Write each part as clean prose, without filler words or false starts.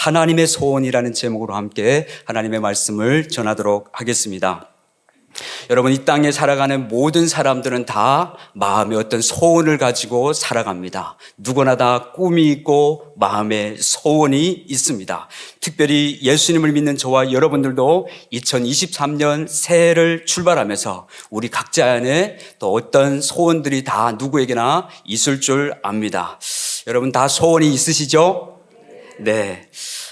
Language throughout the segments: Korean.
하나님의 소원이라는 제목으로 함께 하나님의 말씀을 전하도록 하겠습니다. 여러분, 이 땅에 살아가는 모든 사람들은 다 마음에 어떤 소원을 가지고 살아갑니다. 누구나 다 꿈이 있고 마음에 소원이 있습니다. 특별히 예수님을 믿는 저와 여러분들도 2023년 새해를 출발하면서 우리 각자 안에 또 어떤 소원들이 다 누구에게나 있을 줄 압니다. 여러분, 다 소원이 있으시죠? 네.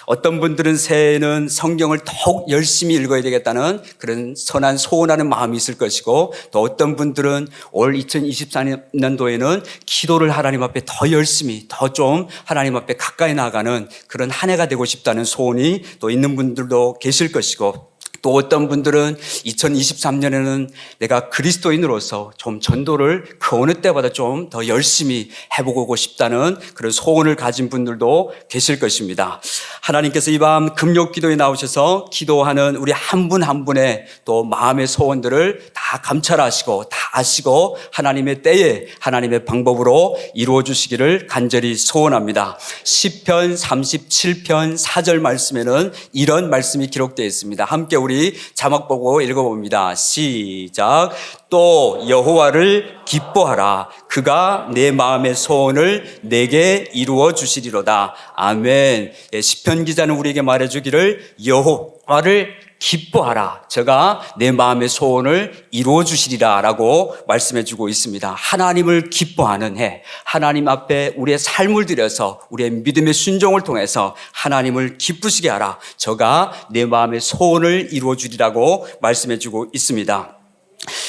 어떤 분들은 새해에는 성경을 더욱 열심히 읽어야 되겠다는 그런 선한 소원하는 마음이 있을 것이고, 또 어떤 분들은 올 2024년도에는 기도를 하나님 앞에 더 열심히 더 좀 하나님 앞에 가까이 나아가는 그런 한 해가 되고 싶다는 소원이 또 있는 분들도 계실 것이고, 또 어떤 분들은 2023년에는 내가 그리스도인으로서 좀 전도를 그 어느 때보다 좀 더 열심히 해보고 싶다는 그런 소원을 가진 분들도 계실 것입니다. 하나님께서 이 밤 금요기도에 나오셔서 기도하는 우리 한 분 한 분의 또 마음의 소원들을 다 감찰하시고 다 아시고 하나님의 때에 하나님의 방법으로 이루어 주시기를 간절히 소원합니다. 시편 37편 4절 말씀에는 이런 말씀이 기록되어 있습니다. 함께 우리 자막 보고 읽어봅니다. 시작. 또 여호와를 기뻐하라. 그가 내 마음의 소원을 내게 이루어 주시리로다. 아멘. 시편 기자는 우리에게 말해주기를 여호와를 기뻐하라. 저가 내 마음의 소원을 이루어 주시리라 라고 말씀해 주고 있습니다. 하나님을 기뻐하는 해, 하나님 앞에 우리의 삶을 들여서 우리의 믿음의 순종을 통해서 하나님을 기쁘시게 하라. 저가 내 마음의 소원을 이루어 주리라고 말씀해 주고 있습니다.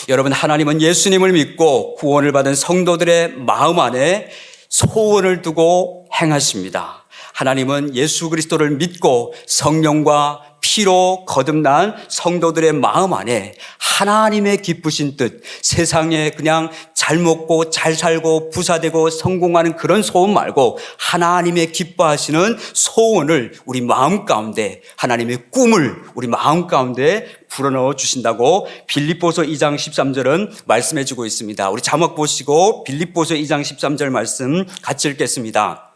여러분, 하나님은 예수님을 믿고 구원을 받은 성도들의 마음 안에 소원을 두고 행하십니다. 하나님은 예수 그리스도를 믿고 성령과 피로 거듭난 성도들의 마음 안에 하나님의 기쁘신 뜻, 세상에 그냥 잘 먹고 잘 살고 부자되고 성공하는 그런 소원 말고 하나님의 기뻐하시는 소원을 우리 마음 가운데, 하나님의 꿈을 우리 마음 가운데 불어넣어 주신다고 빌립보서 2장 13절은 말씀해 주고 있습니다. 우리 자막 보시고 빌립보서 2장 13절 말씀 같이 읽겠습니다.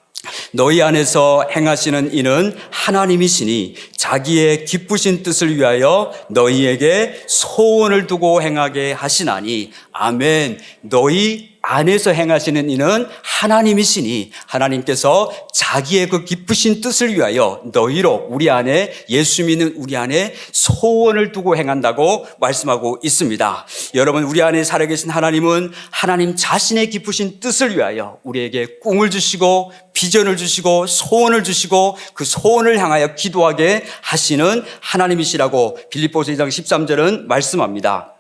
너희 안에서 행하시는 이는 하나님이시니 자기의 기쁘신 뜻을 위하여 너희에게 소원을 두고 행하게 하시나니. 아멘. 너희 안에서 행하시는 이는 하나님이시니 하나님께서 자기의 그 기쁘신 뜻을 위하여 너희로, 우리 안에, 예수 믿는 우리 안에 소원을 두고 행한다고 말씀하고 있습니다. 여러분, 우리 안에 살아계신 하나님은 하나님 자신의 기쁘신 뜻을 위하여 우리에게 꿈을 주시고 비전을 주시고 소원을 주시고 그 소원을 향하여 기도하게 하시는 하나님이시라고 빌립보서 2장 13절은 말씀합니다.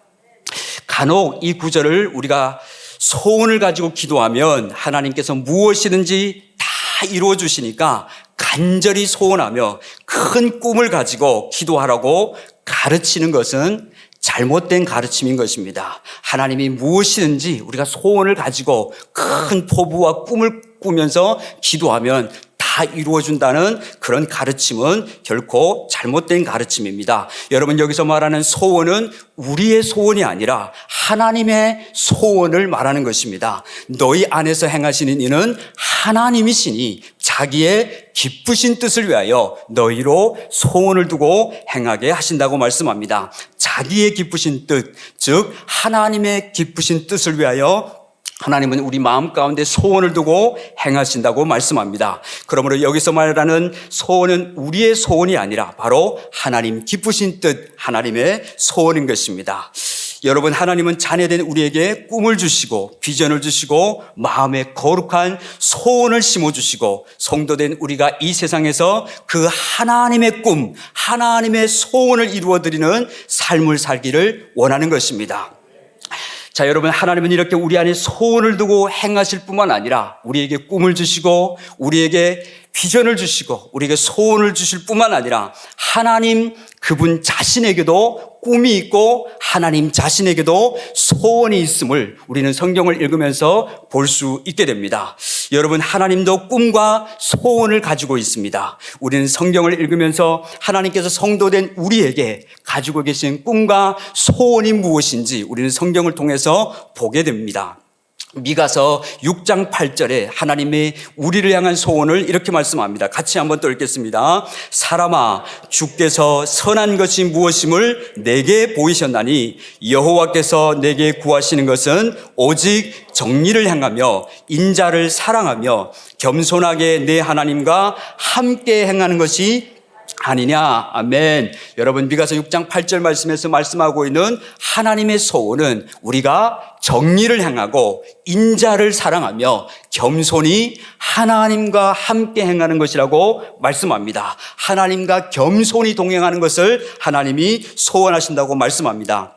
간혹 이 구절을 우리가 소원을 가지고 기도하면 하나님께서 무엇이든지 다 이루어 주시니까 간절히 소원하며 큰 꿈을 가지고 기도하라고 가르치는 것은 잘못된 가르침인 것입니다. 하나님이 무엇이든지 우리가 소원을 가지고 큰 포부와 꿈을 꾸면서 기도하면 다 이루어준다는 그런 가르침은 결코 잘못된 가르침입니다. 여러분, 여기서 말하는 소원은 우리의 소원이 아니라 하나님의 소원을 말하는 것입니다. 너희 안에서 행하시는 이는 하나님이시니 자기의 기쁘신 뜻을 위하여 너희로 소원을 두고 행하게 하신다고 말씀합니다. 자기의 기쁘신 뜻, 즉 하나님의 기쁘신 뜻을 위하여 하나님은 우리 마음 가운데 소원을 두고 행하신다고 말씀합니다. 그러므로 여기서 말하는 소원은 우리의 소원이 아니라 바로 하나님 기쁘신 뜻, 하나님의 소원인 것입니다. 여러분, 하나님은 자녀된 우리에게 꿈을 주시고 비전을 주시고 마음에 거룩한 소원을 심어주시고 성도된 우리가 이 세상에서 그 하나님의 꿈, 하나님의 소원을 이루어드리는 삶을 살기를 원하는 것입니다. 자, 여러분, 하나님은 이렇게 우리 안에 소원을 두고 행하실 뿐만 아니라 우리에게 꿈을 주시고 우리에게 비전을 주시고 우리에게 소원을 주실 뿐만 아니라 하나님 그분 자신에게도 꿈이 있고 하나님 자신에게도 소원이 있음을 우리는 성경을 읽으면서 볼 수 있게 됩니다. 여러분, 하나님도 꿈과 소원을 가지고 있습니다. 우리는 성경을 읽으면서 하나님께서 성도된 우리에게 가지고 계신 꿈과 소원이 무엇인지 우리는 성경을 통해서 보게 됩니다. 미가서 6장 8절에 하나님의 우리를 향한 소원을 이렇게 말씀합니다. 같이 한번 또 읽겠습니다. 사람아, 주께서 선한 것이 무엇임을 내게 보이셨나니 여호와께서 내게 구하시는 것은 오직 정의를 행하며 인자를 사랑하며 겸손하게 내 하나님과 함께 행하는 것이 아니냐. 아멘. 여러분, 미가서 6장 8절 말씀에서 말씀하고 있는 하나님의 소원은 우리가 정의를 행하고 인자를 사랑하며 겸손히 하나님과 함께 행하는 것이라고 말씀합니다. 하나님과 겸손히 동행하는 것을 하나님이 소원하신다고 말씀합니다.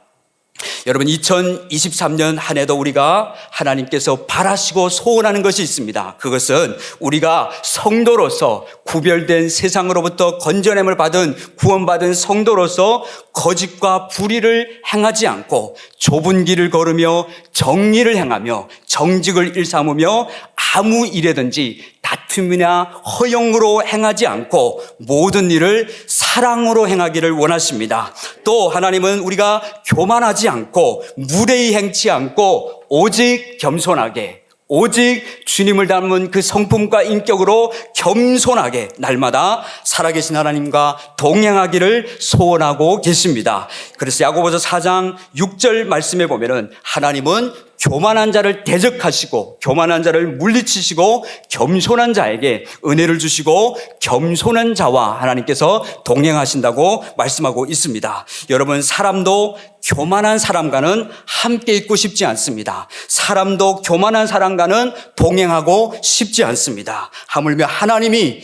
여러분, 2023년 한 해도 우리가 하나님께서 바라시고 소원하는 것이 있습니다. 그것은 우리가 성도로서 구별된 세상으로부터 건져냄을 받은 구원받은 성도로서 거짓과 불의를 행하지 않고 좁은 길을 걸으며 정의를 행하며 정직을 일삼으며 아무 일에든지 다툼이나 허용으로 행하지 않고 모든 일을 사랑으로 행하기를 원하십니다. 또 하나님은 우리가 교만하지 않고 무례히 행치 않고 오직 겸손하게, 오직 주님을 닮은 그 성품과 인격으로 겸손하게 날마다 살아계신 하나님과 동행하기를 소원하고 계십니다. 그래서 야고보서 4장 6절 말씀에 보면은 하나님은 교만한 자를 대적하시고 교만한 자를 물리치시고 겸손한 자에게 은혜를 주시고 겸손한 자와 하나님께서 동행하신다고 말씀하고 있습니다. 여러분, 사람도 교만한 사람과는 함께 있고 싶지 않습니다. 사람도 교만한 사람과는 동행하고 싶지 않습니다. 하물며 하나님이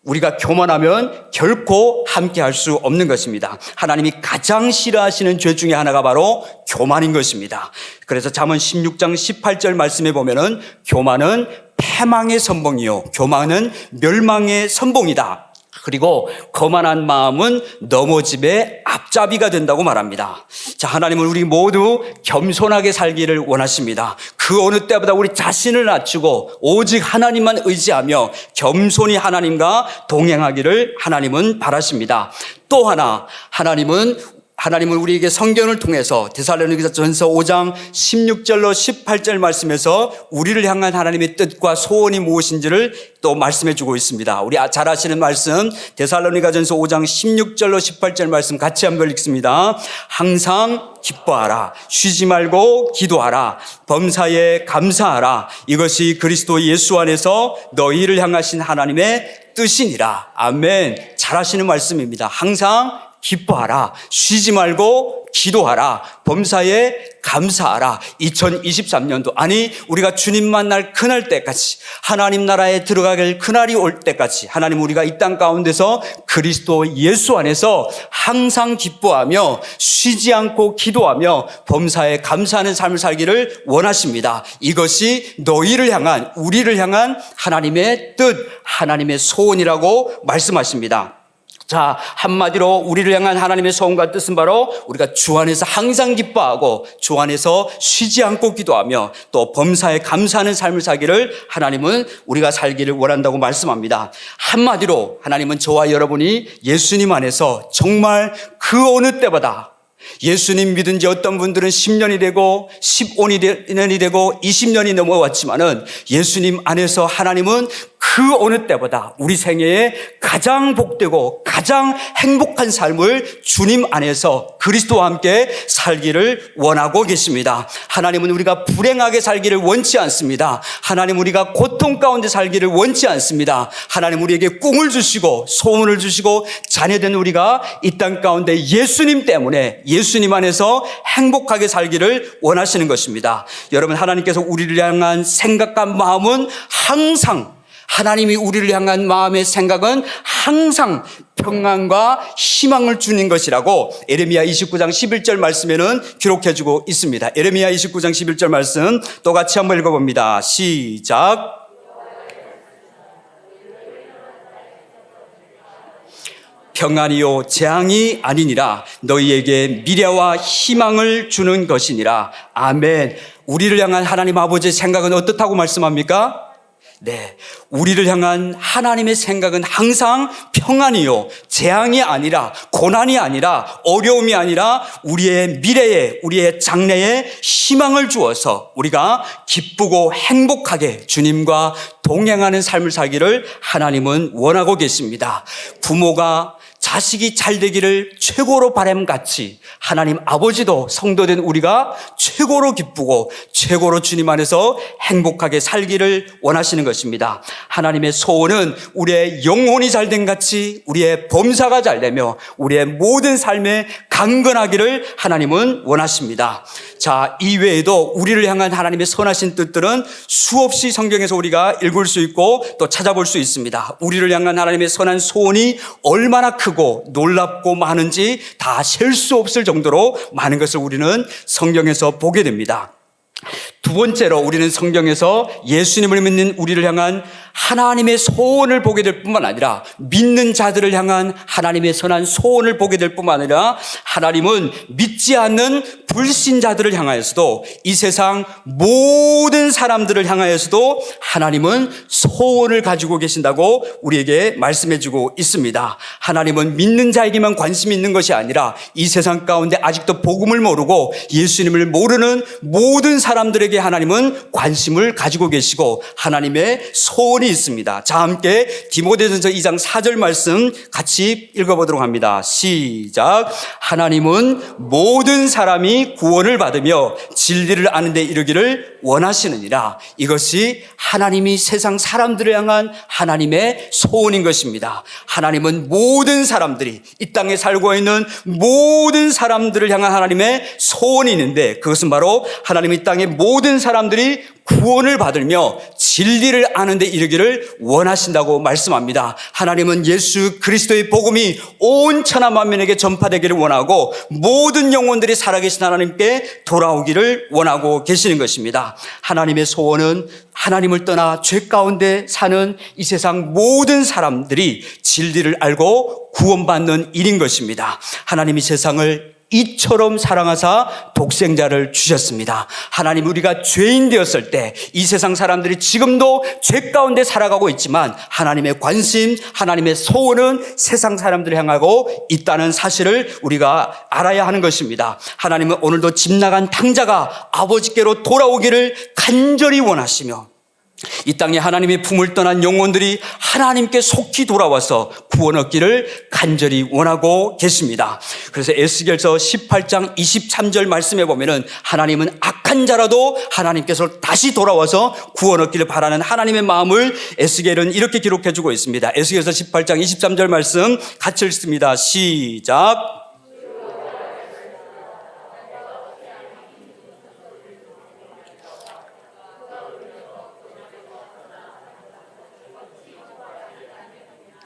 우리가 교만하면 결코 함께 할 수 없는 것입니다. 하나님이 가장 싫어하시는 죄 중에 하나가 바로 교만인 것입니다. 그래서 잠언 16장 18절 말씀에 보면은 교만은 패망의 선봉이요 교만은 멸망의 선봉이다. 그리고 거만한 마음은 넘어짐의 앞잡이가 된다고 말합니다. 자, 하나님은 우리 모두 겸손하게 살기를 원하십니다. 그 어느 때보다 우리 자신을 낮추고 오직 하나님만 의지하며 겸손히 하나님과 동행하기를 하나님은 바라십니다. 또 하나, 하나님은 우리에게 성경을 통해서 데살로니가전서 5장 16절로 18절 말씀에서 우리를 향한 하나님의 뜻과 소원이 무엇인지를 또 말씀해 주고 있습니다. 우리 잘 아시는 말씀 데살로니가전서 5장 16절로 18절 말씀 같이 한번 읽습니다. 항상 기뻐하라, 쉬지 말고 기도하라, 범사에 감사하라, 이것이 그리스도 예수 안에서 너희를 향하신 하나님의 뜻이니라. 아멘. 잘 아시는 말씀입니다. 항상 기뻐하라, 쉬지 말고 기도하라, 범사에 감사하라. 2023년도 아니 우리가 주님 만날 그날 때까지, 하나님 나라에 들어가길 그날이 올 때까지 하나님 우리가 이 땅 가운데서 그리스도 예수 안에서 항상 기뻐하며 쉬지 않고 기도하며 범사에 감사하는 삶을 살기를 원하십니다. 이것이 너희를 향한, 우리를 향한 하나님의 뜻, 하나님의 소원이라고 말씀하십니다. 자, 한마디로 우리를 향한 하나님의 소원과 뜻은 바로 우리가 주 안에서 항상 기뻐하고 주 안에서 쉬지 않고 기도하며 또 범사에 감사하는 삶을 살기를 하나님은 우리가 살기를 원한다고 말씀합니다. 한마디로 하나님은 저와 여러분이 예수님 안에서 정말 그 어느 때보다, 예수님 믿은 지 어떤 분들은 10년이 되고 15년이 되고 20년이 넘어왔지만은 예수님 안에서 하나님은 그 어느 때보다 우리 생애에 가장 복되고 가장 행복한 삶을 주님 안에서 그리스도와 함께 살기를 원하고 계십니다. 하나님은 우리가 불행하게 살기를 원치 않습니다. 하나님 우리가 고통 가운데 살기를 원치 않습니다. 하나님 우리에게 꿈을 주시고 소원을 주시고 자녀된 우리가 이 땅 가운데 예수님 때문에 예수님 안에서 행복하게 살기를 원하시는 것입니다. 여러분, 하나님께서 우리를 향한 생각과 마음은 항상, 하나님이 우리를 향한 마음의 생각은 항상 평안과 희망을 주는 것이라고 에레미야 29장 11절 말씀에는 기록해주고 있습니다. 에레미야 29장 11절 말씀 또 같이 한번 읽어봅니다. 시작. 평안이요 재앙이 아니니라, 너희에게 미래와 희망을 주는 것이니라. 아멘. 우리를 향한 하나님 아버지의 생각은 어떻다고 말씀합니까? 네, 우리를 향한 하나님의 생각은 항상 평안이요, 재앙이 아니라, 고난이 아니라, 어려움이 아니라 우리의 미래에, 우리의 장래에 희망을 주어서 우리가 기쁘고 행복하게 주님과 동행하는 삶을 살기를 하나님은 원하고 계십니다. 부모가 자식이 잘 되기를 최고로 바람같이 하나님 아버지도 성도된 우리가 최고로 기쁘고 최고로 주님 안에서 행복하게 살기를 원하시는 것입니다. 하나님의 소원은 우리의 영혼이 잘된 같이 우리의 범사가 잘되며 우리의 모든 삶에 강건하기를 하나님은 원하십니다. 자, 이외에도 우리를 향한 하나님의 선하신 뜻들은 수없이 성경에서 우리가 읽을 수 있고 또 찾아볼 수 있습니다. 우리를 향한 하나님의 선한 소원이 얼마나 크고 놀랍고 많은지 다 셀 수 없을 정도로 많은 것을 우리는 성경에서 보게 됩니다. 두 번째로 우리는 성경에서 예수님을 믿는 우리를 향한 하나님의 소원을 보게 될 뿐만 아니라 믿는 자들을 향한 하나님의 선한 소원을 보게 될 뿐만 아니라 하나님은 믿지 않는 불신자들을 향하여서도 이 세상 모든 사람들을 향하여서도 하나님은 소원을 가지고 계신다고 우리에게 말씀해 주고 있습니다. 하나님은 믿는 자에게만 관심이 있는 것이 아니라 이 세상 가운데 아직도 복음을 모르고 예수님을 모르는 모든 사람들에게 하나님은 관심을 가지고 계시고 하나님의 소원이 있습니다. 자, 함께 디모데전서 2장 4절 말씀 같이 읽어보도록 합니다. 시작. 하나님은 모든 사람이 구원을 받으며 진리를 아는 데 이르기를 원하시느니라. 이것이 하나님이 세상 사람들을 향한 하나님의 소원인 것입니다. 하나님은 모든 사람들이 이 땅에 살고 있는 모든 사람들을 향한 하나님의 소원이 있는데 그것은 바로 하나님 이 땅의 모든 사람들이 구원을 받으며 진리를 아는 데 이르기를 원하신다고 말씀합니다. 하나님은 예수 그리스도의 복음이 온 천하 만민에게 전파되기를 원하고 모든 영혼들이 살아계신 하나님께 돌아오기를 원하고 계시는 것입니다. 하나님의 소원은 하나님을 떠나 죄 가운데 사는 이 세상 모든 사람들이 진리를 알고 구원받는 일인 것입니다. 하나님이 세상을 이처럼 사랑하사 독생자를 주셨습니다. 하나님, 우리가 죄인 되었을 때 이 세상 사람들이 지금도 죄 가운데 살아가고 있지만 하나님의 관심, 하나님의 소원은 세상 사람들을 향하고 있다는 사실을 우리가 알아야 하는 것입니다. 하나님은 오늘도 집 나간 탕자가 아버지께로 돌아오기를 간절히 원하시며 이 땅에 하나님의 품을 떠난 영혼들이 하나님께 속히 돌아와서 구원 얻기를 간절히 원하고 계십니다. 그래서 에스겔서 18장 23절 말씀에 보면은 하나님은 악한 자라도 하나님께서 다시 돌아와서 구원 얻기를 바라는 하나님의 마음을 에스겔은 이렇게 기록해 주고 있습니다. 에스겔서 18장 23절 말씀 같이 읽습니다. 시작.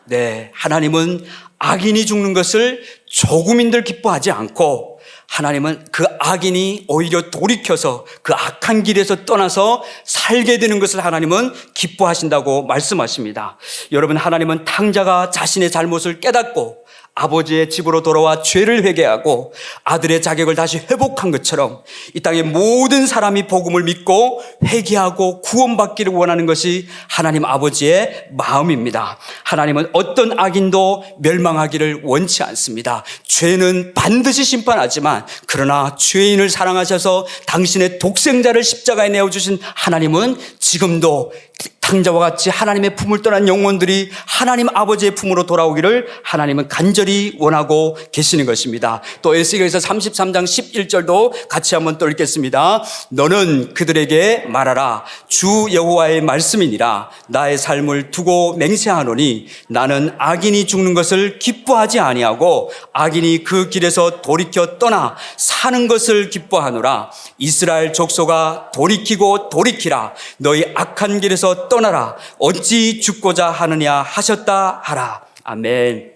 네, 하나님은 악인이 죽는 것을 조금인들 기뻐하지 않고 하나님은 그 악인이 오히려 돌이켜서 그 악한 길에서 떠나서 살게 되는 것을 하나님은 기뻐하신다고 말씀하십니다. 여러분, 하나님은 탕자가 자신의 잘못을 깨닫고 아버지의 집으로 돌아와 죄를 회개하고 아들의 자격을 다시 회복한 것처럼 이 땅의 모든 사람이 복음을 믿고 회개하고 구원받기를 원하는 것이 하나님 아버지의 마음입니다. 하나님은 어떤 악인도 멸망하기를 원치 않습니다. 죄는 반드시 심판하지만 그러나 죄인을 사랑하셔서 당신의 독생자를 십자가에 내어주신 하나님은 지금도 탕자와 같이 하나님의 품을 떠난 영혼들이 하나님 아버지의 품으로 돌아오기를 하나님은 간절히 원하고 계시는 것입니다. 또 에스겔서 33장 11절도 같이 한번 또 읽겠습니다. 너는 그들에게 말하라. 주 여호와의 말씀이니라. 나의 삶을 두고 맹세하노니 나는 악인이 죽는 것을 기뻐하지 아니하고 악인이 그 길에서 돌이켜 떠나 사는 것을 기뻐하노라. 이스라엘 족속아 돌이키고 돌이키라. 너희 악한 길에서 떠나라. 어찌 죽고자 하느냐 하셨다 하라. 아멘.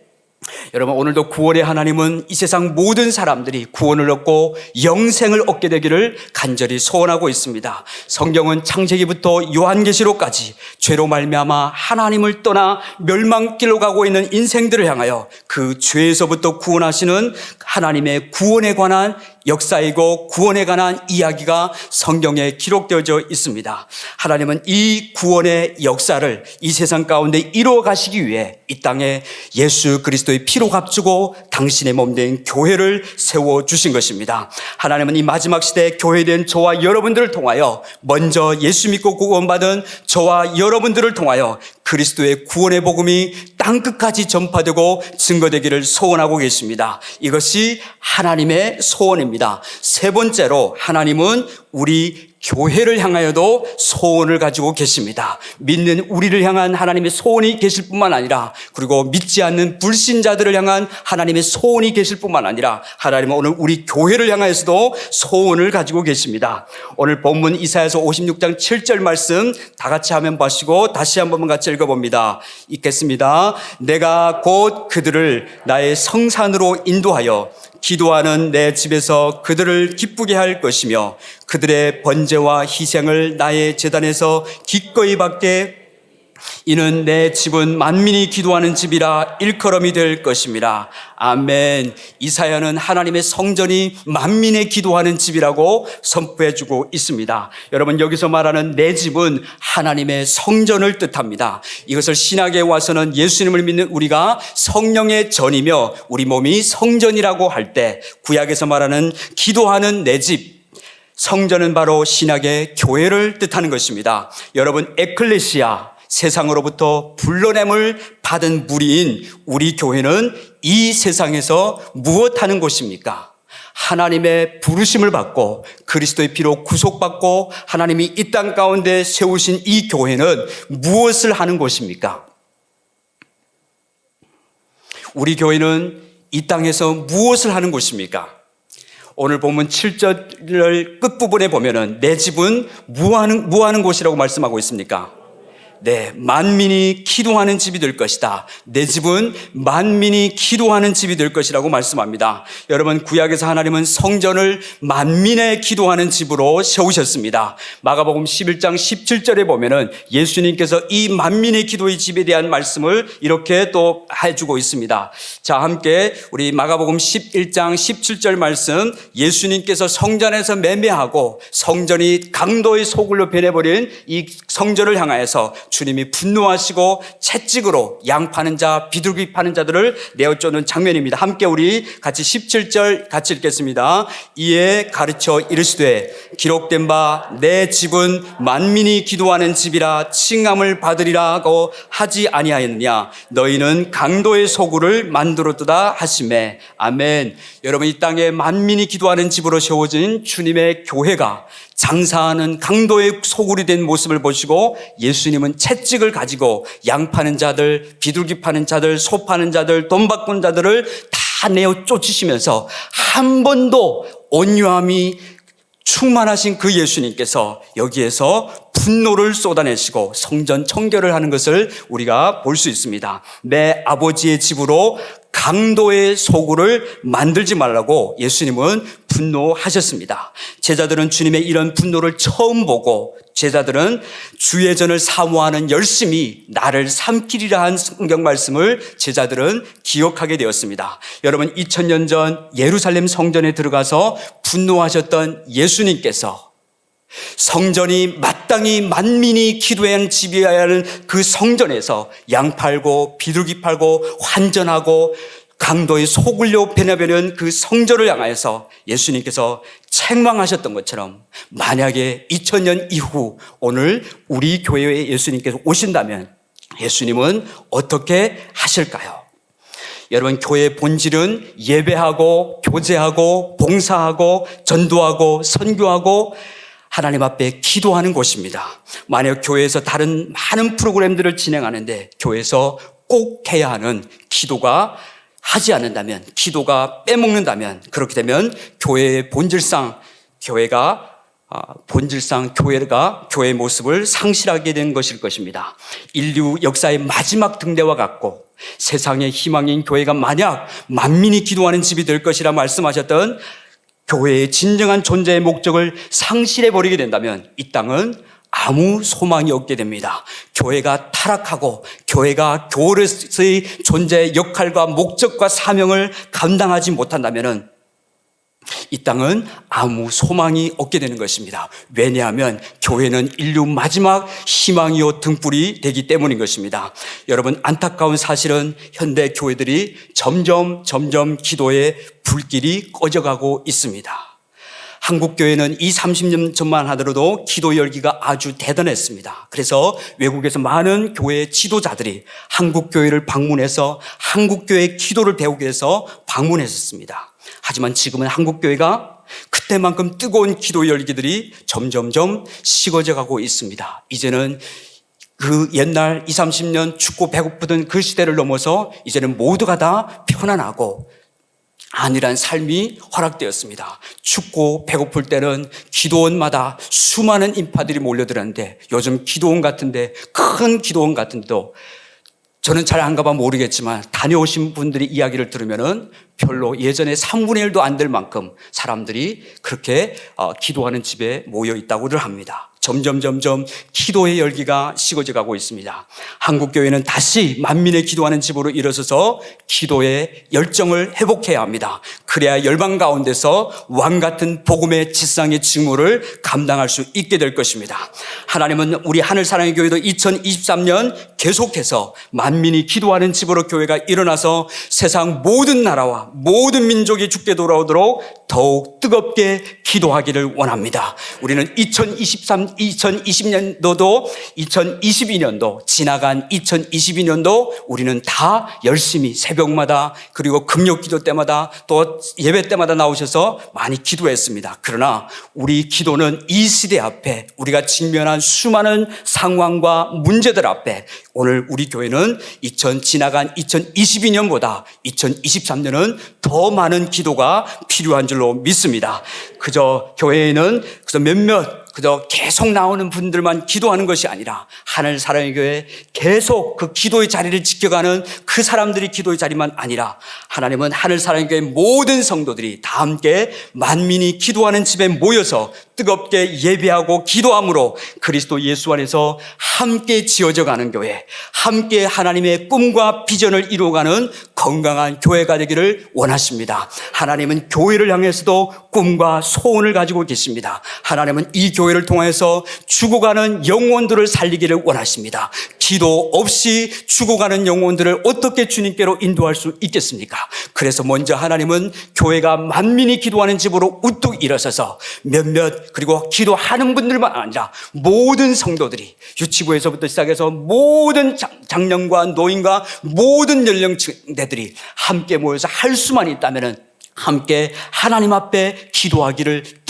여러분, 오늘도 구원의 하나님은 이 세상 모든 사람들이 구원을 얻고 영생을 얻게 되기를 간절히 소원하고 있습니다. 성경은 창세기부터 요한계시록까지 죄로 말미암아 하나님을 떠나 멸망길로 가고 있는 인생들을 향하여 그 죄에서부터 구원하시는 하나님의 구원에 관한 역사이고 구원에 관한 이야기가 성경에 기록되어져 있습니다. 하나님은 이 구원의 역사를 이 세상 가운데 이루어 가시기 위해 이 땅에 예수 그리스도의 피로 값주고 당신의 몸 된 교회를 세워주신 것입니다. 하나님은 이 마지막 시대에 교회된 저와 여러분들을 통하여 먼저 예수 믿고 구원받은 저와 여러분들을 통하여 그리스도의 구원의 복음이 땅끝까지 전파되고 증거되기를 소원하고 계십니다. 이것이 하나님의 소원입니다. 세 번째로 하나님은 우리 교회를 향하여도 소원을 가지고 계십니다. 믿는 우리를 향한 하나님의 소원이 계실 뿐만 아니라, 그리고 믿지 않는 불신자들을 향한 하나님의 소원이 계실 뿐만 아니라, 하나님은 오늘 우리 교회를 향하여서도 소원을 가지고 계십니다. 오늘 본문 이사야서 56장 7절 말씀 다 같이 화면 보시고 다시 한번 같이 읽어봅니다. 읽겠습니다. 내가 곧 그들을 나의 성산으로 인도하여 기도하는 내 집에서 그들을 기쁘게 할 것이며 그들의 번제와 희생을 나의 제단에서 기꺼이 받게, 이는 내 집은 만민이 기도하는 집이라 일컬음이 될 것입니다. 아멘. 이사야는 하나님의 성전이 만민의 기도하는 집이라고 선포해주고 있습니다. 여러분, 여기서 말하는 내 집은 하나님의 성전을 뜻합니다. 이것을 신학에 와서는 예수님을 믿는 우리가 성령의 전이며 우리 몸이 성전이라고 할 때, 구약에서 말하는 기도하는 내 집, 성전은 바로 신약의 교회를 뜻하는 것입니다. 여러분, 에클레시아, 세상으로부터 불러냄을 받은 무리인 우리 교회는 이 세상에서 무엇하는 곳입니까? 하나님의 부르심을 받고 그리스도의 피로 구속받고 하나님이 이 땅 가운데 세우신 이 교회는 무엇을 하는 곳입니까? 우리 교회는 이 땅에서 무엇을 하는 곳입니까? 오늘 본문 7절 끝부분에 보면은 내 집은 무하는 곳이라고 말씀하고 있습니까? 네, 만민이 기도하는 집이 될 것이다. 내 집은 만민이 기도하는 집이 될 것이라고 말씀합니다. 여러분, 구약에서 하나님은 성전을 만민의 기도하는 집으로 세우셨습니다. 마가복음 11장 17절에 보면은 예수님께서 이 만민의 기도의 집에 대한 말씀을 이렇게 또 해주고 있습니다. 자, 함께 우리 마가복음 11장 17절 말씀, 예수님께서 성전에서 매매하고 성전이 강도의 소굴로 변해버린 이 성전을 향하여서 주님이 분노하시고 채찍으로 양 파는 자, 비둘기 파는 자들을 내어쫓는 장면입니다. 함께 우리 같이 17절 같이 읽겠습니다. 이에 가르쳐 이르시되 기록된 바 내 집은 만민이 기도하는 집이라 칭함을 받으리라고 하지 아니하였느냐. 너희는 강도의 소굴을 만들었도다 하시매. 아멘. 여러분, 이 땅에 만민이 기도하는 집으로 세워진 주님의 교회가 장사하는 강도의 소굴이 된 모습을 보시고 예수님은 채찍을 가지고 양 파는 자들, 비둘기 파는 자들, 소 파는 자들, 돈 바꾼 자들을 다 내어 쫓으시면서 한 번도 온유함이 충만하신 그 예수님께서 여기에서 분노를 쏟아내시고 성전 청결을 하는 것을 우리가 볼 수 있습니다. 내 아버지의 집으로 강도의 소굴을 만들지 말라고 예수님은 분노하셨습니다. 제자들은 주님의 이런 분노를 처음 보고 제자들은 주의 전을 사모하는 열심히 나를 삼키리라 한 성경 말씀을 제자들은 기억하게 되었습니다. 여러분, 2000년 전 예루살렘 성전에 들어가서 분노하셨던 예수님께서 성전이 마땅히 만민이 기도해야 하는 집이어야 하는 그 성전에서 양 팔고 비둘기 팔고 환전하고 강도의 소굴로 변해버린 그 성전을 향하여서 예수님께서 책망하셨던 것처럼 만약에 2000년 이후 오늘 우리 교회에 예수님께서 오신다면 예수님은 어떻게 하실까요? 여러분, 교회의 본질은 예배하고 교제하고 봉사하고 전도하고 선교하고 하나님 앞에 기도하는 곳입니다. 만약 교회에서 다른 많은 프로그램들을 진행하는데 교회에서 꼭 해야 하는 기도가 하지 않는다면, 기도가 빼먹는다면, 그렇게 되면 교회의 본질상 교회가 본질상 교회의 모습을 상실하게 된 것일 것입니다. 인류 역사의 마지막 등대와 같고 세상의 희망인 교회가 만약 만민이 기도하는 집이 될 것이라 말씀하셨던 교회의 진정한 존재의 목적을 상실해버리게 된다면 이 땅은 아무 소망이 없게 됩니다. 교회가 타락하고 교회가 교회로서의 존재의 역할과 목적과 사명을 감당하지 못한다면 이 땅은 아무 소망이 없게 되는 것입니다. 왜냐하면 교회는 인류 마지막 희망이요 등불이 되기 때문인 것입니다. 여러분, 안타까운 사실은 현대 교회들이 점점 기도의 불길이 꺼져가고 있습니다. 한국 교회는 30년 전만 하더라도 기도 열기가 아주 대단했습니다. 그래서 외국에서 많은 교회 지도자들이 한국 교회를 방문해서 한국 교회의 기도를 배우기 위해서 방문했었습니다. 하지만 지금은 한국 교회가 그때만큼 뜨거운 기도 열기들이 점점 식어져 가고 있습니다. 이제는 그 옛날 30년 춥고 배고프던 그 시대를 넘어서 이제는 모두가 다 편안하고 안일한 삶이 허락되었습니다. 춥고 배고플 때는 기도원마다 수많은 인파들이 몰려들었는데 요즘 기도원 같은데, 큰 기도원 같은데도 저는 잘 안 가봐 모르겠지만 다녀오신 분들이 이야기를 들으면은 별로 예전에 3분의 1도 안 될 만큼 사람들이 그렇게 기도하는 집에 모여 있다고들 합니다. 점점 기도의 열기가 식어져 가고 있습니다. 한국교회는 다시 만민의 기도하는 집으로 일어서서 기도의 열정을 회복해야 합니다. 그래야 열방 가운데서 왕같은 복음의 지상의 직무를 감당할 수 있게 될 것입니다. 하나님은 우리 하늘사랑의 교회도 2023년 계속해서 만민이 기도하는 집으로 교회가 일어나서 세상 모든 나라와 모든 민족이 주께 돌아오도록 더욱 뜨겁게 기도하기를 원합니다. 우리는 2020년도도 2022년도 지나간 2022년도 우리는 다 열심히 새벽마다 그리고 금요 기도 때마다 또 예배 때마다 나오셔서 많이 기도했습니다. 그러나 우리 기도는 이 시대 앞에 우리가 직면한 수많은 상황과 문제들 앞에 오늘 우리 교회는 지나간 2022년보다 2023년은 더 많은 기도가 필요한 줄로 믿습니다. 그저 교회에는 그저 계속 나오는 분들만 기도하는 것이 아니라 하늘 사랑의 교회 계속 그 기도의 자리를 지켜가는 그 사람들이 기도의 자리만 아니라 하나님은 하늘 사랑의 교회 모든 성도들이 다 함께 만민이 기도하는 집에 모여서 뜨겁게 예배하고 기도함으로 그리스도 예수 안에서 함께 지어져 가는 교회, 함께 하나님의 꿈과 비전을 이루어가는 건강한 교회가 되기를 원하십니다. 하나님은 교회를 향해서도 꿈과 소원을 가지고 계십니다. 하나님은 이 교회를 통해서 죽어가는 영혼들을 살리기를 원하십니다. 기도 없이 죽어가는 영혼들을 어떻게 주님께로 인도할 수 있겠습니까? 그래서 먼저 하나님은 교회가 만민이 기도하는 집으로 우뚝 일어서서 그리고 기도하는 분들만 아니라 모든 성도들이 유치부에서부터 시작해서 모든 장년과 노인과 모든 연령대들이 함께 모여서 할 수만 있다면은 함께 하나님 앞에 기도하기를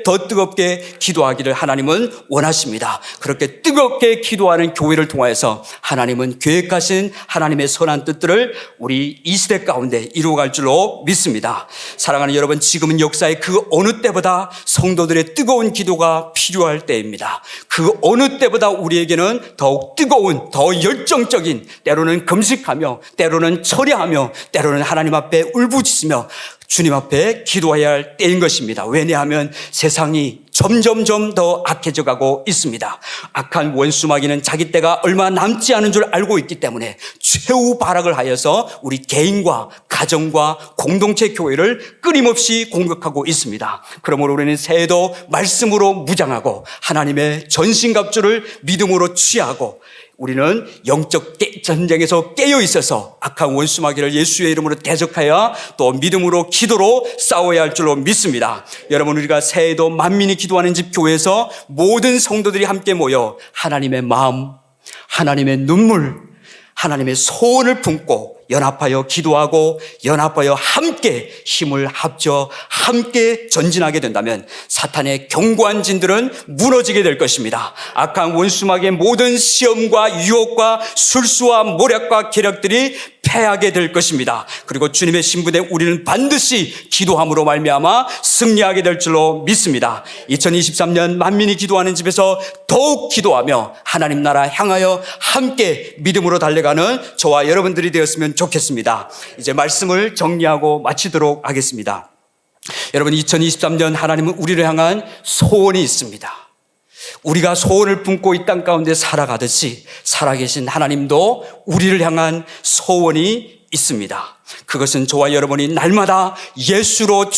더 뜨겁게 기도하기를 하나님은 원하십니다. 그렇게 뜨겁게 기도하는 교회를 통하여서 하나님은 계획하신 하나님의 선한 뜻들을 우리 이 시대 가운데 이루어갈 줄로 믿습니다. 사랑하는 여러분, 지금은 역사의 그 어느 때보다 성도들의 뜨거운 기도가 필요할 때입니다. 그 어느 때보다 우리에게는 더욱 뜨거운, 더 열정적인, 때로는 금식하며 때로는 철야하며 때로는 하나님 앞에 울부짖으며 주님 앞에 기도해야 할 때인 것입니다. 왜냐하면 세상이 점점 더 악해져 가고 있습니다. 악한 원수마귀는 자기 때가 얼마 남지 않은 줄 알고 있기 때문에 최후 발악을 하여서 우리 개인과 가정과 공동체 교회를 끊임없이 공격하고 있습니다. 그러므로 우리는 새해도 말씀으로 무장하고 하나님의 전신갑주를 믿음으로 취하고 우리는 영적 전쟁에서 깨어 있어서 악한 원수마귀를 예수의 이름으로 대적하여 또 믿음으로 기도로 싸워야 할 줄로 믿습니다. 여러분, 우리가 새해도 만민이 기도하는 집 교회에서 모든 성도들이 함께 모여 하나님의 마음, 하나님의 눈물, 하나님의 소원을 품고 연합하여 기도하고 연합하여 함께 힘을 합쳐 함께 전진하게 된다면 사탄의 견고한 진들은 무너지게 될 것입니다. 악한 원수마귀의 모든 시험과 유혹과 술수와 모략과 계략들이 패하게 될 것입니다. 그리고 주님의 신분에 우리는 반드시 기도함으로 말미암아 승리하게 될 줄로 믿습니다. 2023년 만민이 기도하는 집에서 더욱 기도하며 하나님 나라 향하여 함께 믿음으로 달려가는 저와 여러분들이 되었으면 좋겠습니다. 이제 말씀을 정리하고 마치도록 하겠습니다. 여러분, 2023년 하나님은 우리를 향한 소원이 있습니다. 우리가 소원을 품고 이 땅 가운데 살아가듯이 살아계신 하나님도 우리를 향한 소원이 있습니다. 그것은 저와 여러분이 날마다 예수로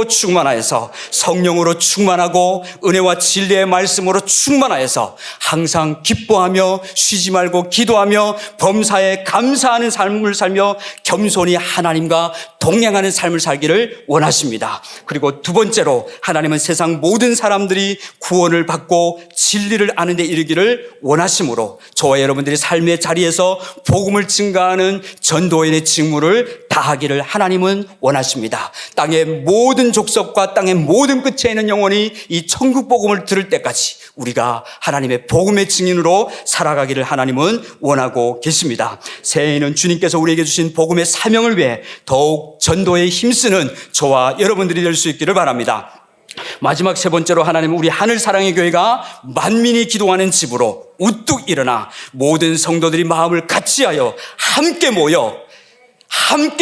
충만하여서 성령으로 충만하고 은혜와 진리의 말씀으로 충만하여서 항상 기뻐하며 쉬지 말고 기도하며 범사에 감사하는 삶을 살며 겸손히 하나님과 동행하는 삶을 살기를 원하십니다. 그리고 두 번째로 하나님은 세상 모든 사람들이 구원을 받고 진리를 아는 데 이르기를 원하심으로 저와 여러분들이 삶의 자리에서 복음을 증가하는 전도인의 직무를 다하기를 하나님은 원하십니다. 땅의 모든 족속과 땅의 모든 끝에 있는 영혼이 이 천국 복음을 들을 때까지 우리가 하나님의 복음의 증인으로 살아가기를 하나님은 원하고 계십니다. 새해에는 주님께서 우리에게 주신 복음의 사명을 위해 더욱 전도에 힘쓰는 저와 여러분들이 될 수 있기를 바랍니다. 마지막 세 번째로 하나님은 우리 하늘사랑의 교회가 만민이 기도하는 집으로 우뚝 일어나 모든 성도들이 마음을 같이하여 함께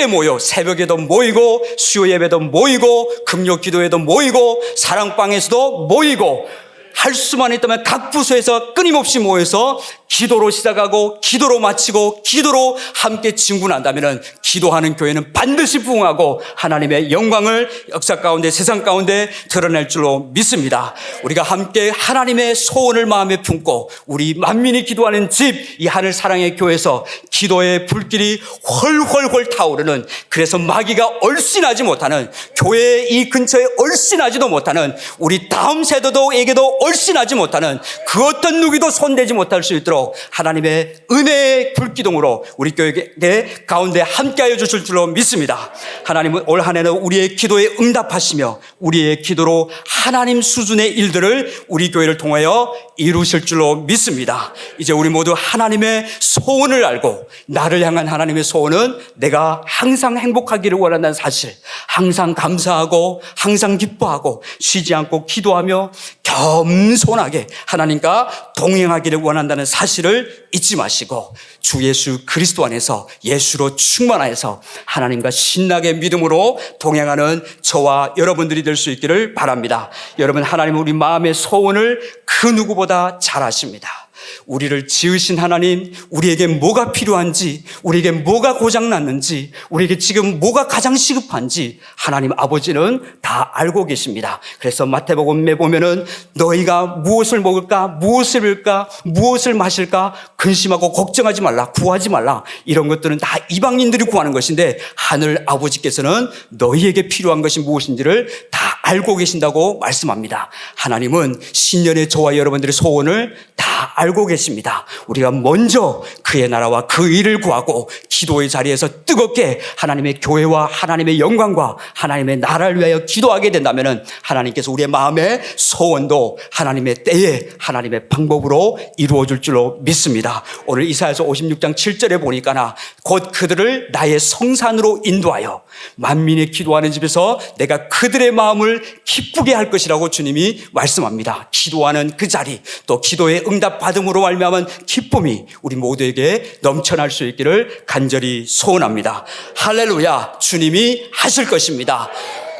모여 새벽에도 모이고 수요 예배도 모이고 금요 기도에도 모이고 사랑방에서도 모이고 할 수만 있다면 각 부서에서 끊임없이 모여서 기도로 시작하고 기도로 마치고 기도로 함께 진군한다면 기도하는 교회는 반드시 부흥하고 하나님의 영광을 역사 가운데 세상 가운데 드러낼 줄로 믿습니다. 우리가 함께 하나님의 소원을 마음에 품고 우리 만민이 기도하는 집 이 하늘 사랑의 교회에서 기도의 불길이 훨훨훨 타오르는, 그래서 마귀가 얼씬하지 못하는, 교회 이 근처에 얼씬하지도 못하는, 우리 다음 세대도에게도 얼씬하지 못하는 그 어떤 누구도 손대지 못할 수 있도록 하나님의 은혜의 불기둥으로 우리 교회 가운데 함께하여 주실 줄로 믿습니다. 하나님은 올 한 해는 우리의 기도에 응답하시며 우리의 기도로 하나님 수준의 일들을 우리 교회를 통하여 이루실 줄로 믿습니다. 이제 우리 모두 하나님의 소원을 알고, 나를 향한 하나님의 소원은 내가 항상 행복하기를 원한다는 사실, 항상 감사하고 항상 기뻐하고 쉬지 않고 기도하며 겸손하게 하나님과 동행하기를 원한다는 사실을 잊지 마시고 주 예수 그리스도 안에서 예수로 충만하여서 하나님과 신나게 믿음으로 동행하는 저와 여러분들이 될 수 있기를 바랍니다. 여러분, 하나님은 우리 마음의 소원을 그 누구보다 잘 아십니다. 우리를 지으신 하나님, 우리에게 뭐가 필요한지, 우리에게 뭐가 고장났는지, 우리에게 지금 뭐가 가장 시급한지 하나님 아버지는 다 알고 계십니다. 그래서 마태복음에 보면은 너희가 무엇을 먹을까, 무엇을 입을까, 무엇을 마실까 근심하고 걱정하지 말라, 구하지 말라, 이런 것들은 다 이방인들이 구하는 것인데 하늘 아버지께서는 너희에게 필요한 것이 무엇인지를 다 알고 계신다고 말씀합니다. 하나님은 신년에 저와 여러분들의 소원을 다 알고 계십니다. 우리가 먼저 그의 나라와 그 일을 구하고 기도의 자리에서 뜨겁게 하나님의 교회와 하나님의 영광과 하나님의 나라를 위하여 기도하게 된다면 하나님께서 우리의 마음의 소원도 하나님의 때에 하나님의 방법으로 이루어질 줄로 믿습니다. 오늘 이사야서 56장 7절에 보니까 곧 그들을 나의 성산으로 인도하여 만민이 기도하는 집에서 내가 그들의 마음을 기쁘게 할 것이라고 주님이 말씀합니다. 기도하는 그 자리, 또 기도의 응답 받음으로 말미암은 기쁨이 우리 모두에게 넘쳐날 수 있기를 간절히 소원합니다. 할렐루야. 주님이 하실 것입니다.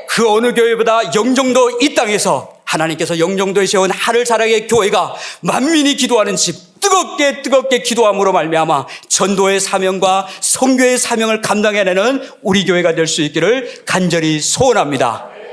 그 어느 교회보다 영종도 이 땅에서 하나님께서 영종도에 세운 하늘 사랑의 교회가 만민이 기도하는 집, 뜨겁게 기도함으로 말미암아 전도의 사명과 선교의 사명을 감당해내는 우리 교회가 될 수 있기를 간절히 소원합니다.